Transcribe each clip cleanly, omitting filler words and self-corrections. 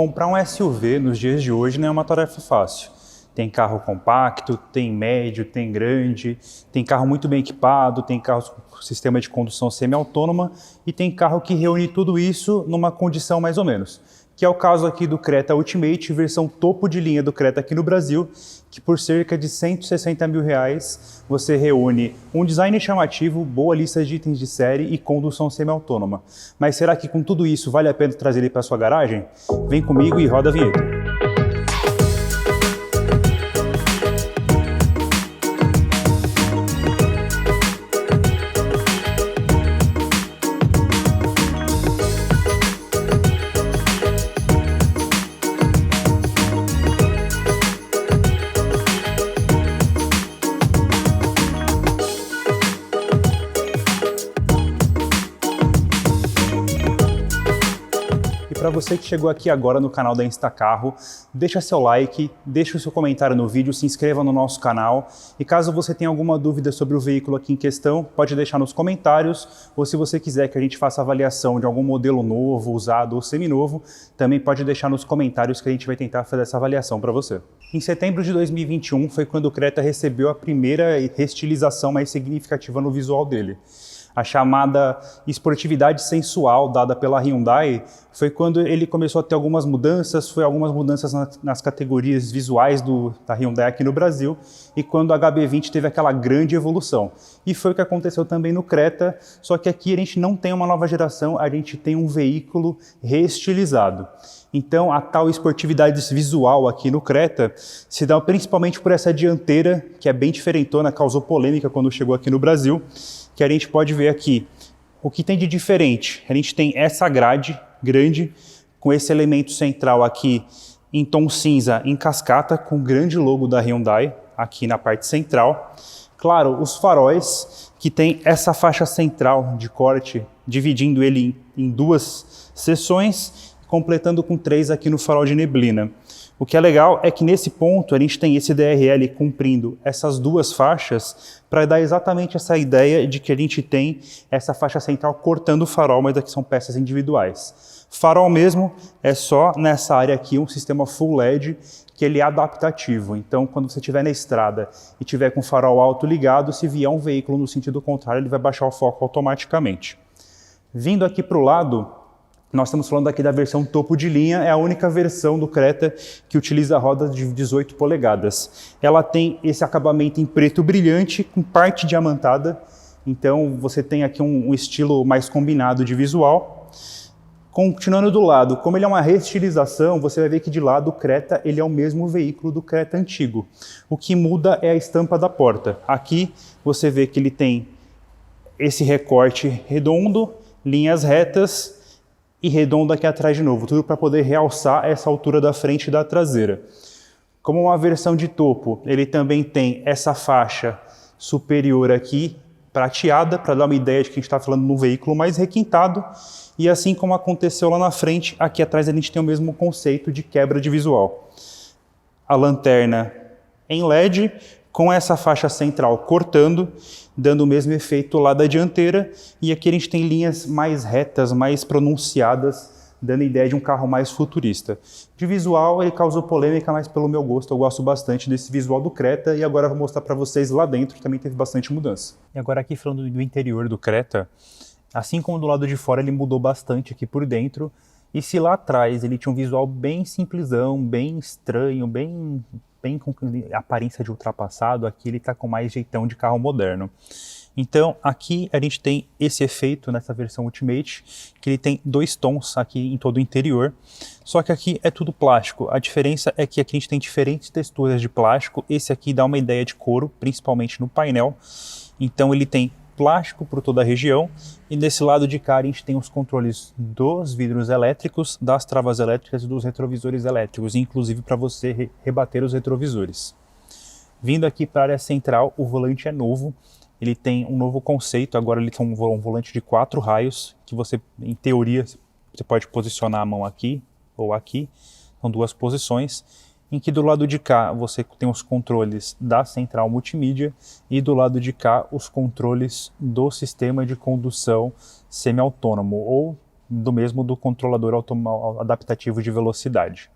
comprar um SUV nos dias de hoje não é uma tarefa fácil. Tem carro compacto, tem médio, tem grande, tem carro muito bem equipado, tem carro com sistema de condução semi-autônoma e tem carro que reúne tudo isso numa condição mais ou menos. Que é o caso aqui do Creta Ultimate, versão topo de linha do Creta aqui no Brasil, que por cerca de R$160 mil você reúne um design chamativo, boa lista de itens de série e condução semi-autônoma. Mas será que com tudo isso vale a pena trazer ele para sua garagem? Vem comigo e roda a vinheta. Para você que chegou aqui agora no canal da Instacarro, deixa seu like, deixa o seu comentário no vídeo, se inscreva no nosso canal e caso você tenha alguma dúvida sobre o veículo aqui em questão, pode deixar nos comentários ou se você quiser que a gente faça avaliação de algum modelo novo, usado ou seminovo, também pode deixar nos comentários que a gente vai tentar fazer essa avaliação para você. Em setembro de 2021 foi quando o Creta recebeu a primeira restilização mais significativa no visual dele. A chamada esportividade sensual dada pela Hyundai foi quando ele começou a ter algumas mudanças, nas categorias visuais da Hyundai aqui no Brasil e quando a HB20 teve aquela grande evolução. E foi o que aconteceu também no Creta, só que aqui a gente não tem uma nova geração, a gente tem um veículo reestilizado. Então a tal esportividade visual aqui no Creta se dá principalmente por essa dianteira, que é bem diferentona, causou polêmica quando chegou aqui no Brasil, que a gente pode ver aqui. O que tem de diferente? A gente tem essa grade grande, com esse elemento central aqui em tom cinza em cascata, com o grande logo da Hyundai aqui na parte central. Claro, os faróis, que tem essa faixa central de corte, dividindo ele em duas seções, completando com 3 aqui no farol de neblina. O que é legal é que nesse ponto a gente tem esse DRL cumprindo essas duas faixas para dar exatamente essa ideia de que a gente tem essa faixa central cortando o farol, mas aqui são peças individuais. Farol mesmo é só nessa área aqui um sistema full LED que ele é adaptativo. Então quando você estiver na estrada e tiver com o farol alto ligado, se vier um veículo no sentido contrário, ele vai baixar o foco automaticamente. Vindo aqui para o lado, nós estamos falando aqui da versão topo de linha, é a única versão do Creta que utiliza rodas de 18 polegadas. Ela tem esse acabamento em preto brilhante com parte diamantada, então você tem aqui um estilo mais combinado de visual. Continuando do lado, como ele é uma reestilização, você vai ver que de lado o Creta ele é o mesmo veículo do Creta antigo. O que muda é a estampa da porta. Aqui você vê que ele tem esse recorte redondo, linhas retas, e redondo aqui atrás de novo, tudo para poder realçar essa altura da frente e da traseira. Como uma versão de topo, ele também tem essa faixa superior aqui, prateada, para dar uma ideia de que a gente está falando de um veículo mais requintado, e assim como aconteceu lá na frente, aqui atrás a gente tem o mesmo conceito de quebra de visual. A lanterna em LED, com essa faixa central cortando, dando o mesmo efeito lá da dianteira, e aqui a gente tem linhas mais retas, mais pronunciadas, dando a ideia de um carro mais futurista. De visual ele causou polêmica, mas pelo meu gosto eu gosto bastante desse visual do Creta, e agora eu vou mostrar para vocês lá dentro, que também teve bastante mudança. E agora aqui falando do interior do Creta, assim como do lado de fora ele mudou bastante aqui por dentro, e se lá atrás ele tinha um visual bem simplesão, bem estranho, bem com aparência de ultrapassado, aqui ele está com mais jeitão de carro moderno. Então aqui a gente tem esse efeito nessa versão Ultimate, que ele tem 2 tons aqui em todo o interior, só que aqui é tudo plástico. A diferença é que aqui a gente tem diferentes texturas de plástico, esse aqui dá uma ideia de couro, principalmente no painel, então ele tem plástico por toda a região, e desse lado de cá a gente tem os controles dos vidros elétricos, das travas elétricas e dos retrovisores elétricos, inclusive para você rebater os retrovisores. Vindo aqui para a área central, o volante é novo, ele tem um novo conceito, agora ele tem um volante de 4 raios, que você, em teoria, você pode posicionar a mão aqui ou aqui, são 2 posições, em que do lado de cá você tem os controles da central multimídia e do lado de cá os controles do sistema de condução semi-autônomo, ou do controlador adaptativo de velocidade.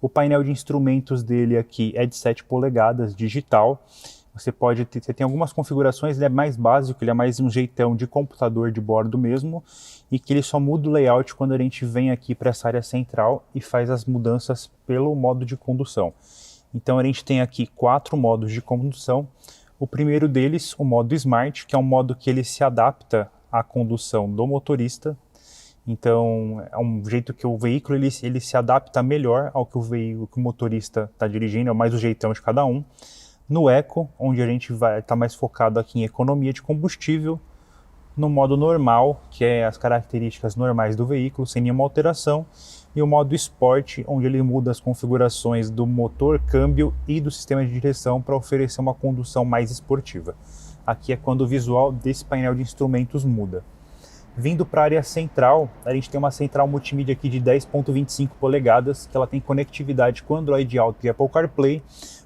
O painel de instrumentos dele aqui é de 7 polegadas, digital. Você tem algumas configurações, ele é mais básico, ele é mais um jeitão de computador de bordo mesmo, e que ele só muda o layout quando a gente vem aqui para essa área central e faz as mudanças pelo modo de condução. Então a gente tem aqui 4 modos de condução. O primeiro deles, o modo Smart, que é um modo que ele se adapta à condução do motorista. Então é um jeito que o veículo ele se adapta melhor ao que o motorista está dirigindo, é mais o jeitão de cada um. No Eco, onde a gente vai estar mais focado aqui em economia de combustível. No modo normal, que é as características normais do veículo, sem nenhuma alteração. E o modo Sport, onde ele muda as configurações do motor, câmbio e do sistema de direção para oferecer uma condução mais esportiva. Aqui é quando o visual desse painel de instrumentos muda. Vindo para a área central, a gente tem uma central multimídia aqui de 10.25 polegadas, que ela tem conectividade com Android Auto e Apple CarPlay,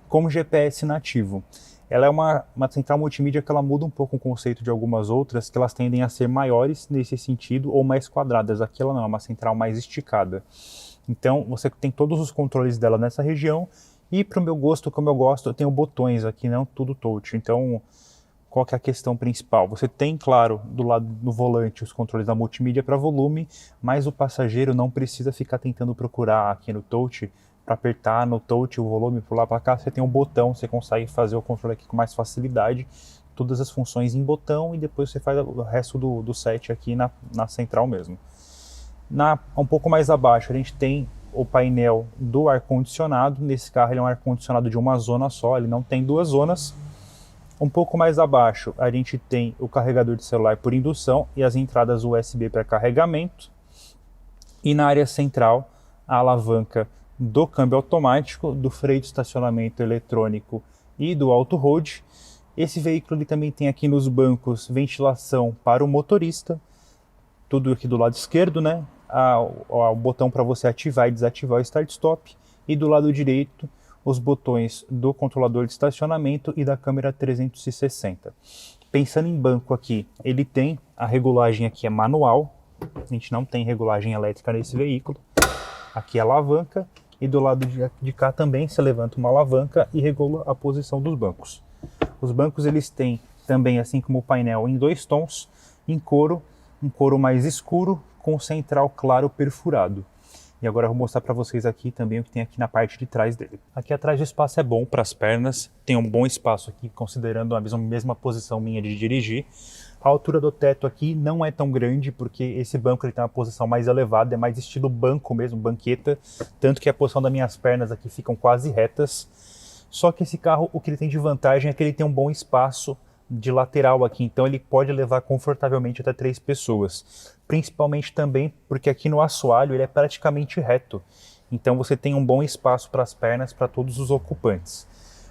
como GPS nativo. Ela é uma central multimídia que ela muda um pouco o conceito de algumas outras, que elas tendem a ser maiores nesse sentido ou mais quadradas. Aqui ela não, é uma central mais esticada. Então você tem todos os controles dela nessa região e para o meu gosto, como eu gosto, eu tenho botões aqui, não tudo touch. Então qual que é a questão principal? Você tem, claro, do lado do volante os controles da multimídia para volume, mas o passageiro não precisa ficar tentando procurar aqui no touch para apertar no touch o volume, pular para cá. Você tem um botão, você consegue fazer o controle aqui com mais facilidade, todas as funções em botão, e depois você faz o resto do set aqui na central mesmo. Um pouco mais abaixo a gente tem o painel do ar-condicionado. Nesse carro ele é um ar-condicionado de uma zona só, ele não tem 2 zonas. Um pouco mais abaixo a gente tem o carregador de celular por indução e as entradas USB para carregamento. E na área central a alavanca do câmbio automático, do freio de estacionamento eletrônico e do auto-hold. Esse veículo ele também tem aqui nos bancos ventilação para o motorista, tudo aqui do lado esquerdo, né? O botão para você ativar e desativar o start-stop, e do lado direito os botões do controlador de estacionamento e da câmera 360. Pensando em banco aqui, ele tem a regulagem aqui é manual, a gente não tem regulagem elétrica nesse veículo. Aqui é a alavanca, e do lado de cá também você levanta uma alavanca e regula a posição dos bancos. Os bancos eles têm também, assim como o painel, em 2 tons, em couro, um couro mais escuro com central claro perfurado. E agora eu vou mostrar para vocês aqui também o que tem aqui na parte de trás dele. Aqui atrás o espaço é bom para as pernas, tem um bom espaço aqui, considerando a mesma posição minha de dirigir. A altura do teto aqui não é tão grande, porque esse banco ele tem uma posição mais elevada, é mais estilo banco mesmo, banqueta, tanto que a posição das minhas pernas aqui ficam quase retas. Só que esse carro, o que ele tem de vantagem é que ele tem um bom espaço de lateral aqui, então ele pode levar confortavelmente até 3 pessoas. Principalmente também porque aqui no assoalho ele é praticamente reto, então você tem um bom espaço para as pernas para todos os ocupantes.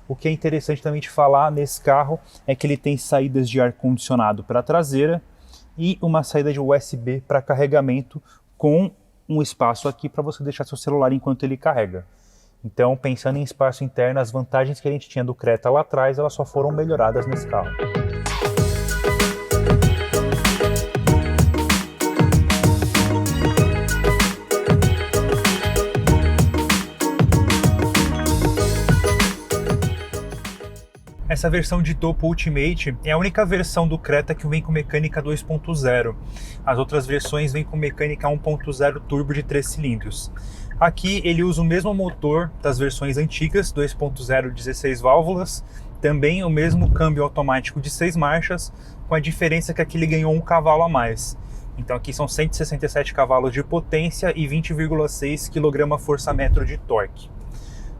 O que é interessante também de falar nesse carro é que ele tem saídas de ar-condicionado para a traseira e uma saída de USB para carregamento, com um espaço aqui para você deixar seu celular enquanto ele carrega. Então, pensando em espaço interno, as vantagens que a gente tinha do Creta lá atrás, elas só foram melhoradas nesse carro. Essa versão de topo Ultimate é a única versão do Creta que vem com mecânica 2.0. As outras versões vêm com mecânica 1.0 turbo de 3 cilindros. Aqui ele usa o mesmo motor das versões antigas, 2.0 16 válvulas, também o mesmo câmbio automático de 6 marchas, com a diferença que aqui ele ganhou 1 cavalo a mais. Então aqui são 167 cavalos de potência e 20,6 kgfm de torque.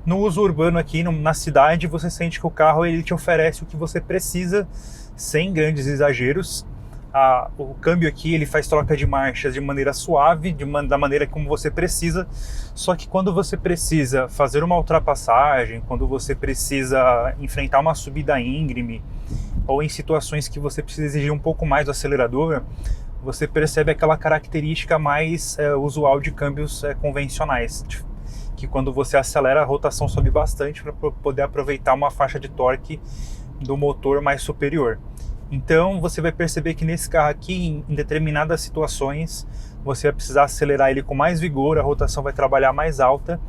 No uso urbano aqui na cidade, você sente que o carro ele te oferece o que você precisa, sem grandes exageros. O câmbio aqui ele faz troca de marchas de maneira suave, da maneira como você precisa. Só que quando você precisa fazer uma ultrapassagem, quando você precisa enfrentar uma subida íngreme, ou em situações que você precisa exigir um pouco mais do acelerador, você percebe aquela característica mais usual de câmbios convencionais, que quando você acelera a rotação sobe bastante para poder aproveitar uma faixa de torque do motor mais superior. Então você vai perceber que nesse carro aqui, em determinadas situações, você vai precisar acelerar ele com mais vigor, a rotação vai trabalhar mais alta.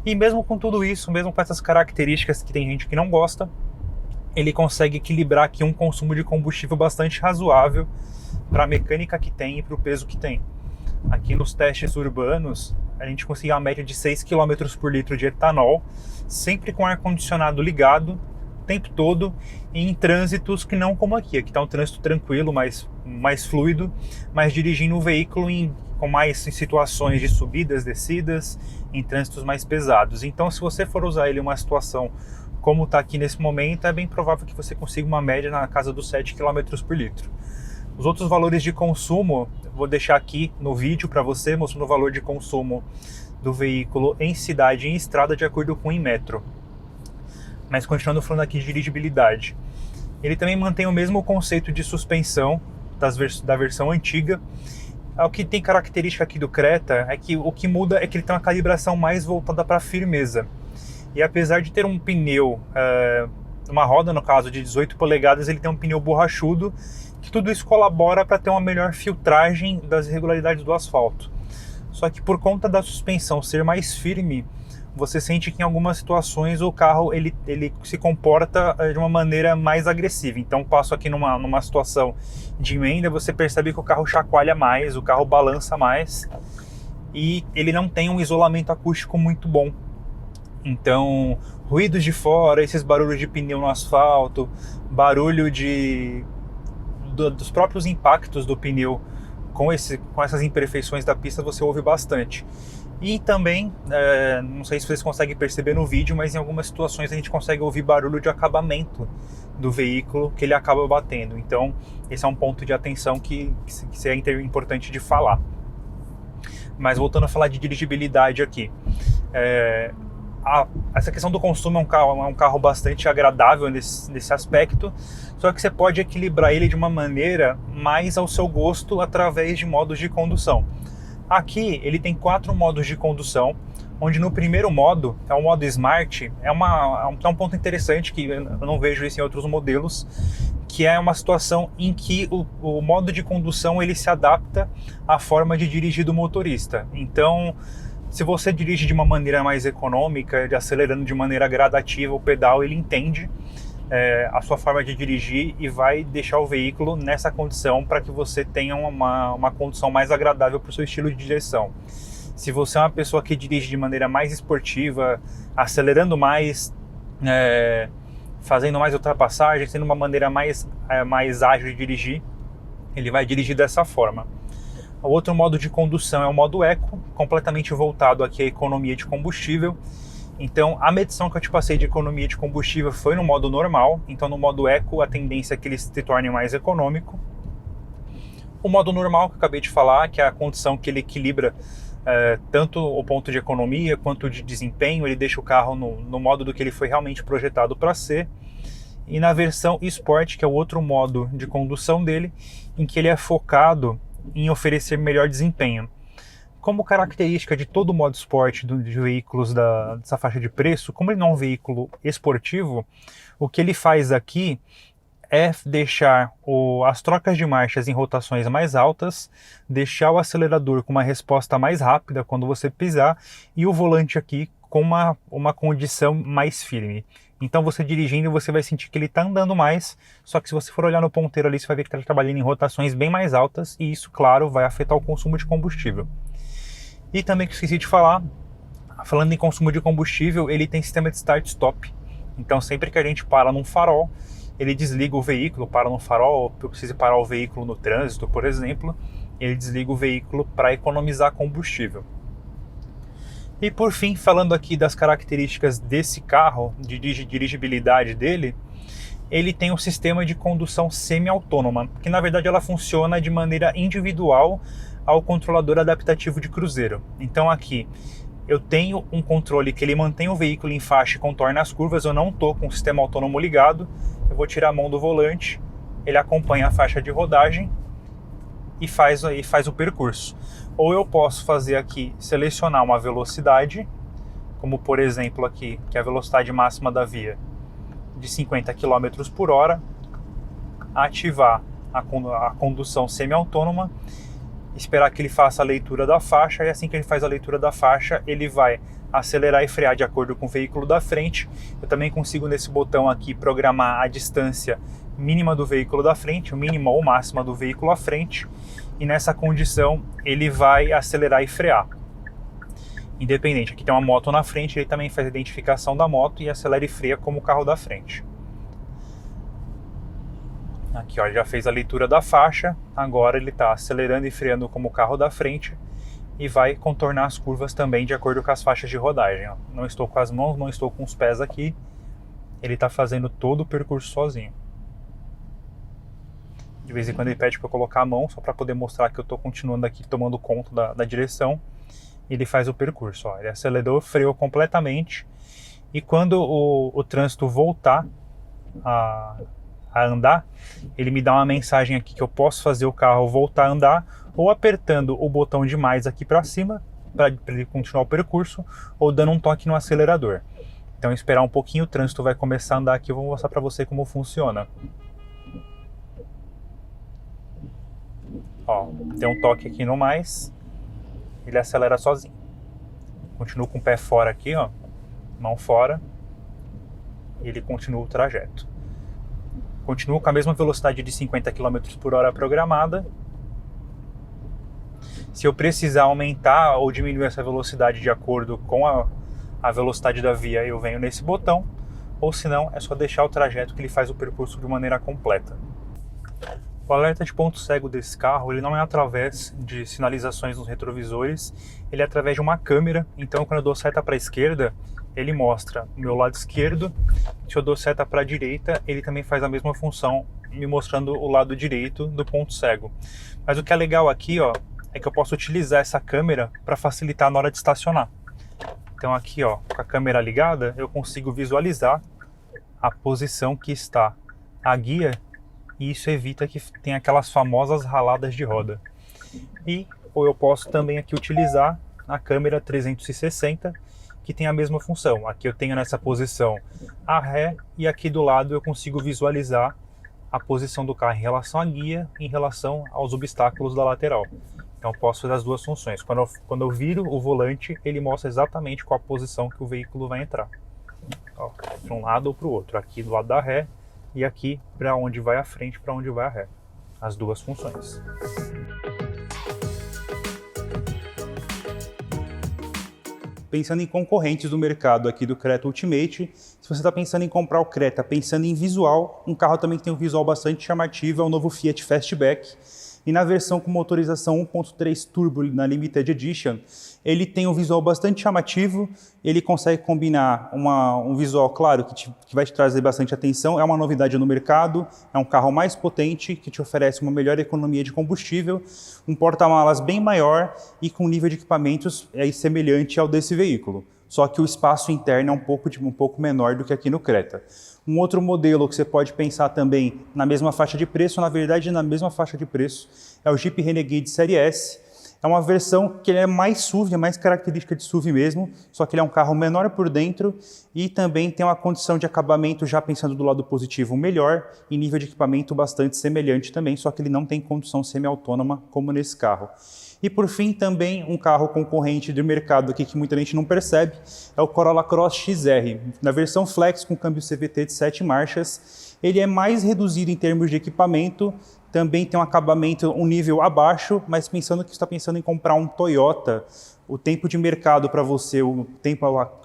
E mesmo com tudo isso, mesmo com essas características que tem gente que não gosta, ele consegue equilibrar aqui um consumo de combustível bastante razoável para a mecânica que tem e para o peso que tem. Aqui nos testes urbanos, a gente conseguiu uma média de 6 km por litro de etanol, sempre com ar-condicionado ligado, o tempo todo, em trânsitos que não como aqui. Aqui está um trânsito tranquilo, mais fluido, mas dirigindo o veículo com mais situações de subidas, descidas, em trânsitos mais pesados. Então, se você for usar ele em uma situação como está aqui nesse momento, é bem provável que você consiga uma média na casa dos 7 km por litro. Os outros valores de consumo, vou deixar aqui no vídeo para você, mostrando o valor de consumo do veículo em cidade e em estrada de acordo com o Inmetro. Mas continuando falando aqui de dirigibilidade, ele também mantém o mesmo conceito de suspensão da versão antiga. O que tem característica aqui do Creta é que o que muda é que ele tem uma calibração mais voltada para a firmeza. E apesar de ter um pneu, uma roda no caso de 18 polegadas, ele tem um pneu borrachudo, que tudo isso colabora para ter uma melhor filtragem das irregularidades do asfalto. Só que por conta da suspensão ser mais firme, você sente que em algumas situações o carro ele se comporta de uma maneira mais agressiva. Então passo aqui numa situação de emenda, você percebe que o carro chacoalha mais, o carro balança mais e ele não tem um isolamento acústico muito bom. Então, ruídos de fora, esses barulhos de pneu no asfalto, barulho dos próprios impactos do pneu com essas imperfeições da pista, você ouve bastante. E também, não sei se vocês conseguem perceber no vídeo, mas em algumas situações a gente consegue ouvir barulho de acabamento do veículo que ele acaba batendo. Então, esse é um ponto de atenção que é importante de falar. Mas voltando a falar de dirigibilidade aqui, essa questão do consumo é um carro bastante agradável nesse aspecto, só que você pode equilibrar ele de uma maneira mais ao seu gosto através de modos de condução. Aqui ele tem 4 modos de condução, onde no primeiro modo, é o modo Smart, é um ponto interessante que eu não vejo isso em outros modelos, que é uma situação em que o modo de condução ele se adapta à forma de dirigir do motorista. Então, se você dirige de uma maneira mais econômica, acelerando de maneira gradativa o pedal, ele entende a sua forma de dirigir e vai deixar o veículo nessa condição para que você tenha uma condução mais agradável para o seu estilo de direção. Se você é uma pessoa que dirige de maneira mais esportiva, acelerando mais, fazendo mais ultrapassagens, tendo uma maneira mais ágil de dirigir, ele vai dirigir dessa forma. O outro modo de condução é o modo Eco, completamente voltado aqui à economia de combustível. Então, a medição que eu te passei de economia de combustível foi no modo normal. Então, no modo Eco, a tendência é que ele se torne mais econômico. O modo normal, que eu acabei de falar, que é a condição que ele equilibra tanto o ponto de economia quanto de desempenho. Ele deixa o carro no modo do que ele foi realmente projetado para ser. E na versão Sport, que é o outro modo de condução dele, em que ele é focado em oferecer melhor desempenho. Como característica de todo o modo Sport de veículos dessa faixa de preço, como ele não é um veículo esportivo, o que ele faz aqui é deixar as trocas de marchas em rotações mais altas, deixar o acelerador com uma resposta mais rápida quando você pisar e o volante aqui com uma condição mais firme. Então você dirigindo, você vai sentir que ele está andando mais, só que se você for olhar no ponteiro ali, você vai ver que está trabalhando em rotações bem mais altas e isso, claro, vai afetar o consumo de combustível. E também que esqueci de falar, falando em consumo de combustível, ele tem sistema de start-stop. Então sempre que a gente para num farol, ele desliga o veículo, para no farol, eu preciso parar o veículo no trânsito, por exemplo, ele desliga o veículo para economizar combustível. E por fim, falando aqui das características desse carro, de dirigibilidade dele, ele tem um sistema de condução semi-autônoma, que na verdade ela funciona de maneira individual ao controlador adaptativo de cruzeiro. Então aqui eu tenho um controle que ele mantém o veículo em faixa e contorna as curvas, eu não estou com o sistema autônomo ligado, eu vou tirar a mão do volante, ele acompanha a faixa de rodagem e faz o percurso. Ou eu posso fazer aqui, selecionar uma velocidade, como por exemplo aqui, que é a velocidade máxima da via, de 50 km por hora, ativar a condução semi-autônoma esperar que ele faça a leitura da faixa, e assim que ele faz a leitura da faixa, ele vai acelerar e frear de acordo com o veículo da frente. Eu também consigo nesse botão aqui programar a distância mínima do veículo da frente, o mínima ou máxima do veículo à frente, e nessa condição ele vai acelerar e frear. Independente, aqui tem uma moto na frente, ele também faz a identificação da moto e acelera e freia como o carro da frente. Aqui ó, ele já fez a leitura da faixa, agora ele está acelerando e freando como o carro da frente e vai contornar as curvas também de acordo com as faixas de rodagem. Ó. Não estou com as mãos, não estou com os pés aqui, ele está fazendo todo o percurso sozinho. De vez em quando ele pede para eu colocar a mão, só para poder mostrar que eu estou continuando aqui tomando conta da direção. Ele faz o percurso, ó. Ele acelerou, freou completamente, e quando o trânsito voltar a andar, ele me dá uma mensagem aqui que eu posso fazer o carro voltar a andar, ou apertando o botão de mais aqui para cima, para ele continuar o percurso, ou dando um toque no acelerador. Então esperar um pouquinho, o trânsito vai começar a andar aqui, eu vou mostrar para você como funciona. Ó, tem um toque aqui no mais, ele acelera sozinho. Continuo com o pé fora aqui, ó, mão fora, e ele continua o trajeto. Continuo com a mesma velocidade de 50 km por hora programada. Se eu precisar aumentar ou diminuir essa velocidade de acordo com a velocidade da via, eu venho nesse botão, ou se não, é só deixar o trajeto que ele faz o percurso de maneira completa. O alerta de ponto cego desse carro, ele não é através de sinalizações nos retrovisores, ele é através de uma câmera. Então quando eu dou seta para a esquerda, ele mostra o meu lado esquerdo. Se eu dou seta para a direita, ele também faz a mesma função, me mostrando o lado direito do ponto cego. Mas o que é legal aqui, ó, é que eu posso utilizar essa câmera para facilitar na hora de estacionar. Então aqui, ó, com a câmera ligada, eu consigo visualizar a posição que está a guia, e isso evita que tenha aquelas famosas raladas de roda. Ou eu posso também aqui utilizar a câmera 360, que tem a mesma função. Aqui eu tenho nessa posição a ré, e aqui do lado eu consigo visualizar a posição do carro em relação à guia, em relação aos obstáculos da lateral. Então eu posso fazer as duas funções. Quando eu viro o volante, ele mostra exatamente qual a posição que o veículo vai entrar. Para um lado ou para o outro. Aqui do lado da ré, e aqui para onde vai a frente, para onde vai a ré. As duas funções. Pensando em concorrentes do mercado aqui do Creta Ultimate, se você está pensando em comprar o Creta, pensando em visual, um carro também que tem um visual bastante chamativo é o novo Fiat Fastback. E na versão com motorização 1.3 Turbo na Limited Edition, ele tem um visual bastante chamativo, ele consegue combinar um visual, claro, que vai te trazer bastante atenção, é uma novidade no mercado, é um carro mais potente, que te oferece uma melhor economia de combustível, um porta-malas bem maior e com nível de equipamentos semelhante ao desse veículo. Só que o espaço interno é um pouco menor do que aqui no Creta. Um outro modelo que você pode pensar também na mesma faixa de preço, na verdade na mesma faixa de preço, é o Jeep Renegade Série S. É uma versão que ele é mais SUV, é mais característica de SUV mesmo, só que ele é um carro menor por dentro e também tem uma condição de acabamento, já pensando do lado positivo, melhor, e nível de equipamento bastante semelhante também, só que ele não tem condução semi-autônoma como nesse carro. E por fim, também um carro concorrente do mercado aqui que muita gente não percebe, é o Corolla Cross XR. Na versão Flex com câmbio CVT de 7 marchas, ele é mais reduzido em termos de equipamento, também tem um acabamento um nível abaixo, mas pensando que você está pensando em comprar um Toyota, o tempo de mercado para você,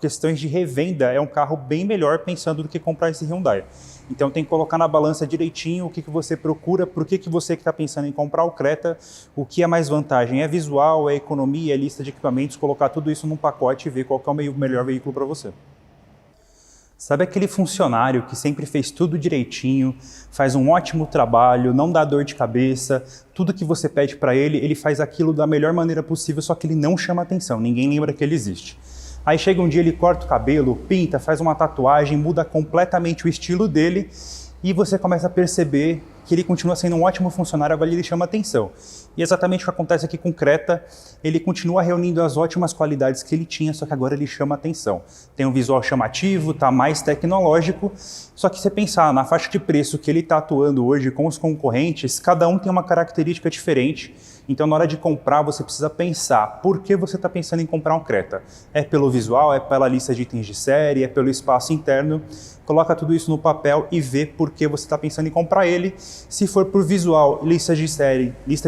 questões de revenda, é um carro bem melhor pensando do que comprar esse Hyundai. Então tem que colocar na balança direitinho o que você procura, por que você que está pensando em comprar o Creta, o que é mais vantagem, é visual, é economia, é lista de equipamentos, colocar tudo isso num pacote e ver qual que é o melhor veículo para você. Sabe aquele funcionário que sempre fez tudo direitinho, faz um ótimo trabalho, não dá dor de cabeça, tudo que você pede para ele, ele faz aquilo da melhor maneira possível, só que ele não chama atenção, ninguém lembra que ele existe. Aí chega um dia, ele corta o cabelo, pinta, faz uma tatuagem, muda completamente o estilo dele e você começa a perceber que ele continua sendo um ótimo funcionário, agora ele chama atenção. E exatamente o que acontece aqui com o Creta, ele continua reunindo as ótimas qualidades que ele tinha, só que agora ele chama atenção. Tem um visual chamativo, está mais tecnológico, só que você pensar na faixa de preço que ele está atuando hoje com os concorrentes, cada um tem uma característica diferente, Então, na hora de comprar, você precisa pensar por que você está pensando em comprar um Creta. É pelo visual, é pela lista de itens de série, é pelo espaço interno. Coloca tudo isso no papel e vê por que você está pensando em comprar ele. Se for por visual, lista de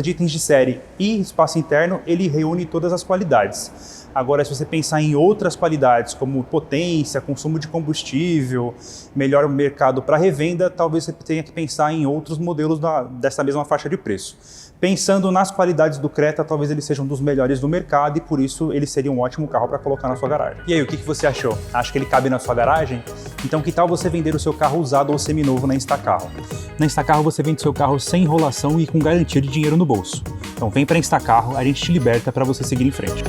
itens de série e espaço interno, ele reúne todas as qualidades. Agora, se você pensar em outras qualidades, como potência, consumo de combustível, melhor mercado para revenda, talvez você tenha que pensar em outros modelos dessa mesma faixa de preço. Pensando nas qualidades do Creta, talvez ele seja um dos melhores do mercado e por isso ele seria um ótimo carro para colocar na sua garagem. E aí, o que você achou? Acha que ele cabe na sua garagem? Então que tal você vender o seu carro usado ou seminovo na Instacarro? Na Instacarro você vende seu carro sem enrolação e com garantia de dinheiro no bolso. Então vem para a Instacarro, a gente te liberta para você seguir em frente.